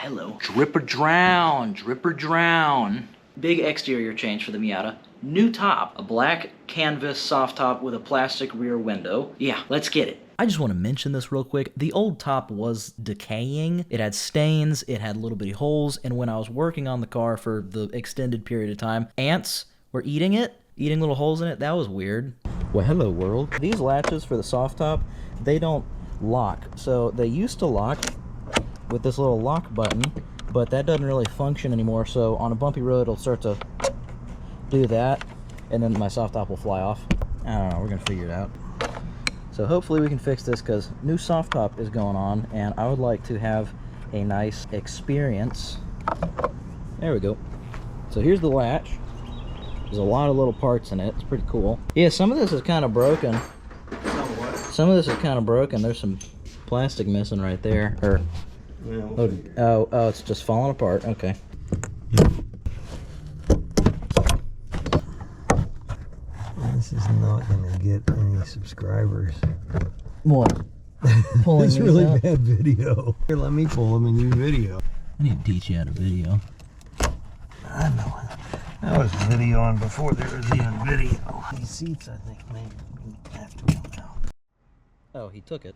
hello. Drip or drown, drip or drown. Big exterior change for the Miata. New top, a black canvas soft top with a plastic rear window. Yeah, let's get it. I just want to mention this real quick. The old top was decaying. It had stains, it had little bitty holes, and when I was working on the car for the extended period of time, ants were eating it, eating little holes in it. That was weird. Well, hello world. These latches for the soft top, they don't lock. So they used to lock with this little lock button, but that doesn't really function anymore. So on a bumpy road, it'll start to do that, and then my soft top will fly off. I don't know, we're gonna figure it out. So hopefully we can fix this, because new soft top is going on, and I would like to have a nice experience. There we go. So here's the latch. There's a lot of little parts in it. It's pretty cool. Yeah, some of this is kind of broken. Some of this is kind of broken. There's some plastic missing right there. Or oh, it's just falling apart. Okay. This is not gonna get any subscribers. What? Pulling It's really out? bad video. Here, let me pull them and you video. I need to teach you how to video. I know. I was videoing before there was even video. These seats, I think, maybe have to come out. Oh, he took it.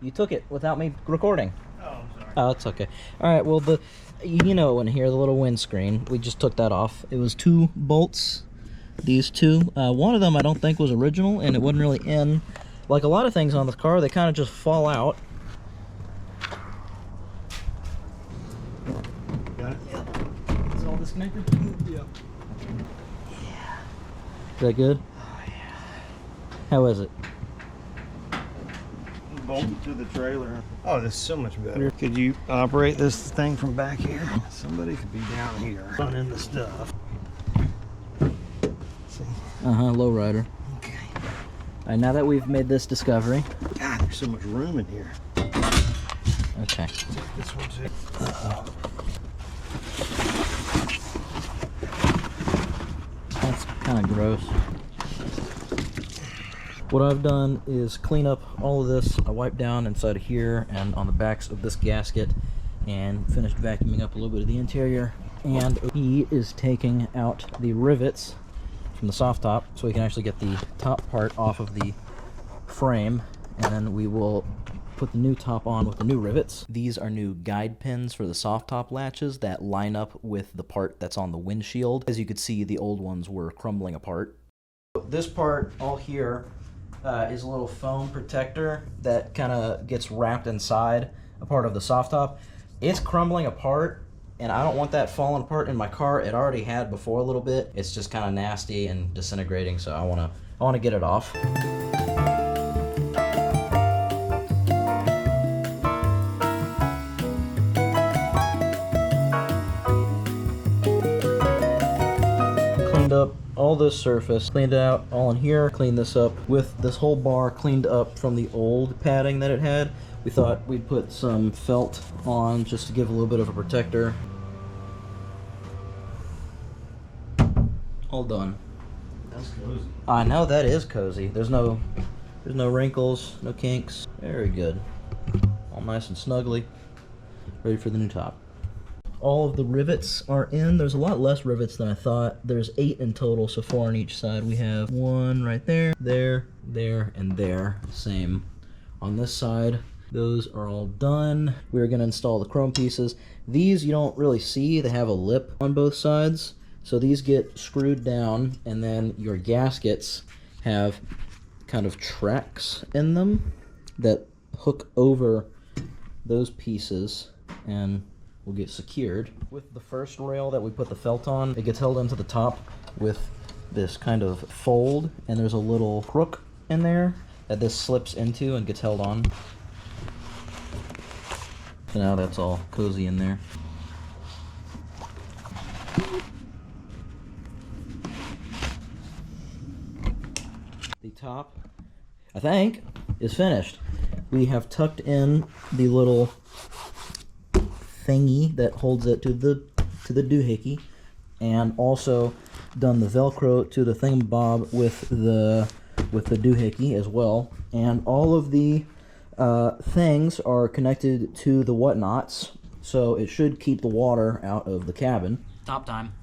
You took it without me recording. Oh, I'm sorry. Oh, it's okay. All right, well, you know in here, the little windscreen, we just took that off. It was 2 bolts, these 2. One of them I don't think was original, and it wasn't really in. Like a lot of things on this car, they kind of just fall out. Got it? Yeah. Is it all disconnected? Yeah. Yeah. Is that good? Oh, yeah. How is it? Bolted to the trailer. Oh, this is so much better. Could you operate this thing from back here? Somebody could be down here running the stuff. See? Lowrider. Okay. All right, now that we've made this discovery. God, there's so much room in here. Okay. This one too. Uh-oh. That's kind of gross. What I've done is clean up all of this. I wiped down inside of here and on the backs of this gasket and finished vacuuming up a little bit of the interior. And he is taking out the rivets from the soft top so we can actually get the top part off of the frame, and then we will put the new top on with the new rivets. These are new guide pins for the soft top latches that line up with the part that's on the windshield. As you could see, the old ones were crumbling apart. This part all here is a little foam protector that kind of gets wrapped inside a part of the soft top. It's crumbling apart, and I don't want that falling apart in my car. It already had before a little bit. It's just kind of nasty and disintegrating, so I want to get it off. Cleaned up all this surface, cleaned it out all in here, cleaned this up with this whole bar cleaned up from the old padding that it had. We thought we'd put some felt on just to give a little bit of a protector. All done. That's cozy. I know, that is cozy. There's no wrinkles, no kinks. Very good. All nice and snuggly. Ready for the new top. All of the rivets are in. There's a lot less rivets than I thought. There's 8 in total so far on each side. We have 1 right there, there, and there. Same on this side. Those are all done. We're gonna install the chrome pieces. These you don't really see. They have a lip on both sides. So these get screwed down, and then your gaskets have kind of tracks in them that hook over those pieces and will get secured. With the first rail that we put the felt on, it gets held into the top with this kind of fold, and there's a little crook in there that this slips into and gets held on. So now that's all cozy in there. The top, I think, is finished. We have tucked in the little thingy that holds it to the doohickey, and also done the Velcro to the thingamabob with the doohickey as well. And all of the things are connected to the whatnots. so it should keep the water out of the cabin. Top time.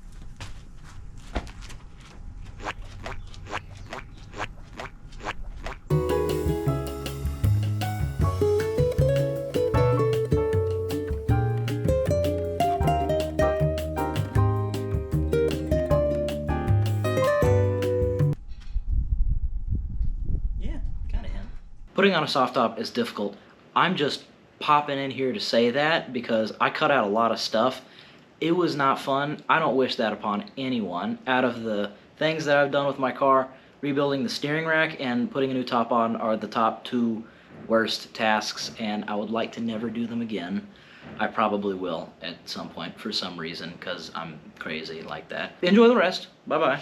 Putting on a soft top is difficult. I'm just popping in here to say that because I cut out a lot of stuff. It was not fun. I don't wish that upon anyone. Out of the things that I've done with my car, rebuilding the steering rack and putting a new top on are the top 2 worst tasks, and I would like to never do them again. I probably will at some point for some reason because I'm crazy like that. Enjoy the rest. Bye-bye.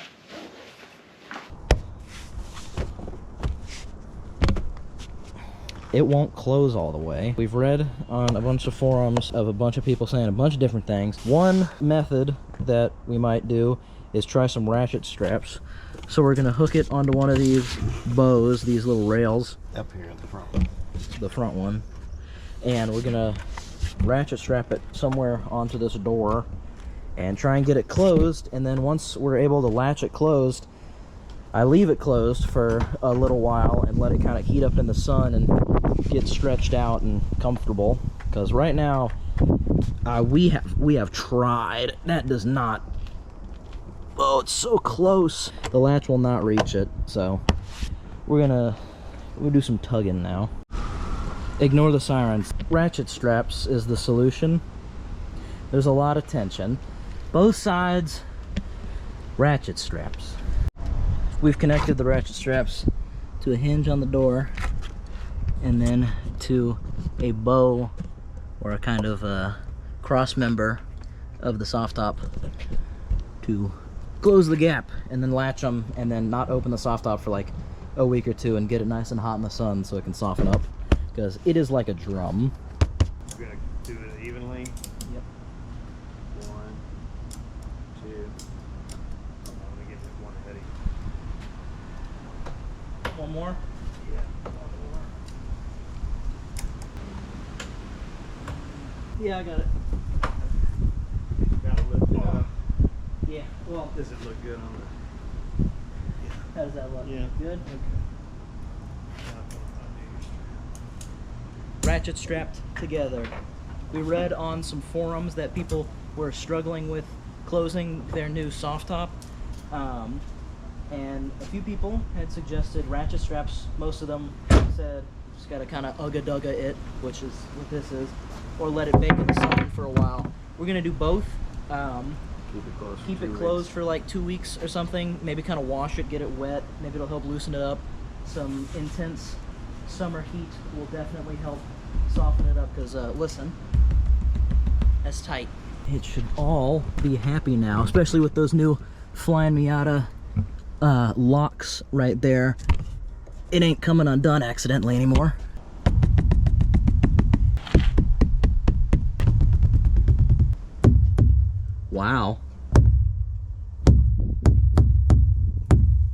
It won't close all the way. We've read on a bunch of forums of a bunch of people saying a bunch of different things. One method that we might do is try some ratchet straps. So we're gonna hook it onto one of these bows, these little rails. Up here at the front. The front one. And we're gonna ratchet strap it somewhere onto this door and try and get it closed. And then once we're able to latch it closed, I leave it closed for a little while and let it kind of heat up in the sun and get stretched out and comfortable. Because right now, we have tried. That does not. Oh, it's so close. The latch will not reach it. So we'll do some tugging now. Ignore the sirens. Ratchet straps is the solution. There's a lot of tension. Both sides, ratchet straps. We've connected the ratchet straps to a hinge on the door and then to a bow or a kind of a cross member of the soft top to close the gap and then latch them and then not open the soft top for like a week or 2 and get it nice and hot in the sun so it can soften up because it is like a drum. We're gonna do it evenly. Yep. 1, 2. I'm gonna give it one heady. One more? Yeah, one more. Yeah, I got it. Gotta lift it up. Yeah, well, Does it look good on the? how does that look? Yeah. Good? Okay. Ratchet strapped together. We read on some forums that people were struggling with closing their new soft top. And a few people had suggested ratchet straps. Most of them said just gotta kind of ugga-dugga it, which is what this is, or let it bake in the sun for a while. We're gonna do both. Keep it closed. Keep it closed for like 2 weeks or something. Maybe kind of wash it, get it wet. Maybe it'll help loosen it up. Some intense summer heat will definitely help soften it up because listen, that's tight. It should all be happy now, especially with those new Flying Miata locks right there. It ain't coming undone accidentally anymore. Wow.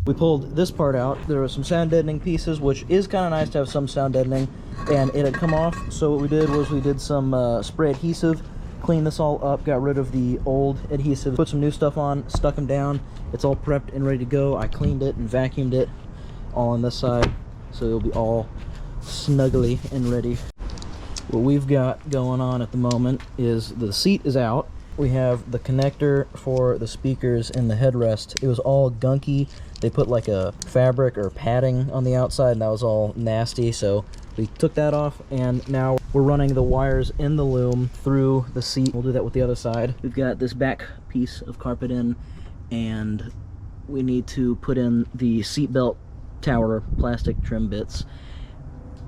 We pulled this part out. There were some sound deadening pieces, which is kind of nice to have some sound deadening, and it had come off. So what we did was we did some spray adhesive, cleaned this all up, got rid of the old adhesive, put some new stuff on, stuck them down. It's all prepped and ready to go. I cleaned it and vacuumed it all on this side, so it'll be all snuggly and ready. What we've got going on at the moment is the seat is out. We have the connector for the speakers in the headrest. It was all gunky. They put like a fabric or padding on the outside and that was all nasty, so we took that off and now we're running the wires in the loom through the seat. We'll do that with the other side. We've got this back piece of carpet in and we need to put in the seat belt tower plastic trim bits,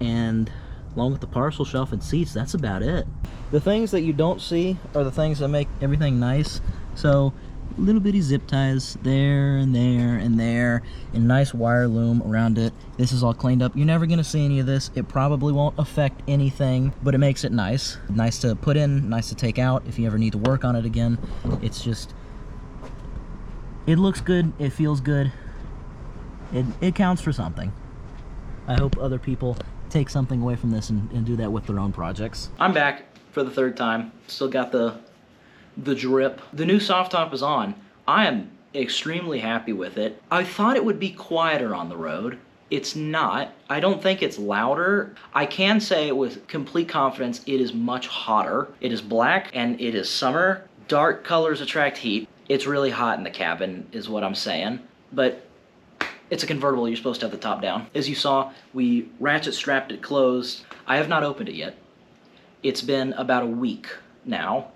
and along with the parcel shelf and seats, that's about it. The things that you don't see are the things that make everything nice. So little bitty zip ties there and there and there, and nice wire loom around it. This is all cleaned up. You're never gonna see any of this. It probably won't affect anything, but it makes it nice. Nice to put in, nice to take out if you ever need to work on it again. It's just, it looks good, it feels good. It counts for something. I hope other people take something away from this and do that with their own projects. I'm back. for the third time. Still got the drip. The new soft top is on. I am extremely happy with it. I thought it would be quieter on the road. It's not. I don't think it's louder. I can say with complete confidence it is much hotter. It is black and it is summer. Dark colors attract heat. It's really hot in the cabin is what I'm saying. But it's a convertible. You're supposed to have the top down. As you saw, we ratchet strapped it closed. I have not opened it yet. It's been about a week now.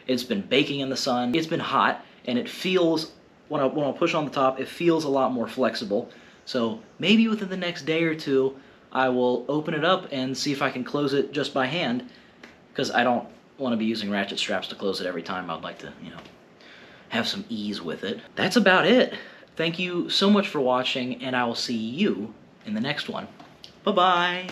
It's been baking in the sun. It's been hot, and it feels, when I push on the top, it feels a lot more flexible. So maybe within the next day or two, I will open it up and see if I can close it just by hand, because I don't want to be using ratchet straps to close it every time. I'd like to, have some ease with it. That's about it. Thank you so much for watching, and I will see you in the next one. Bye-bye.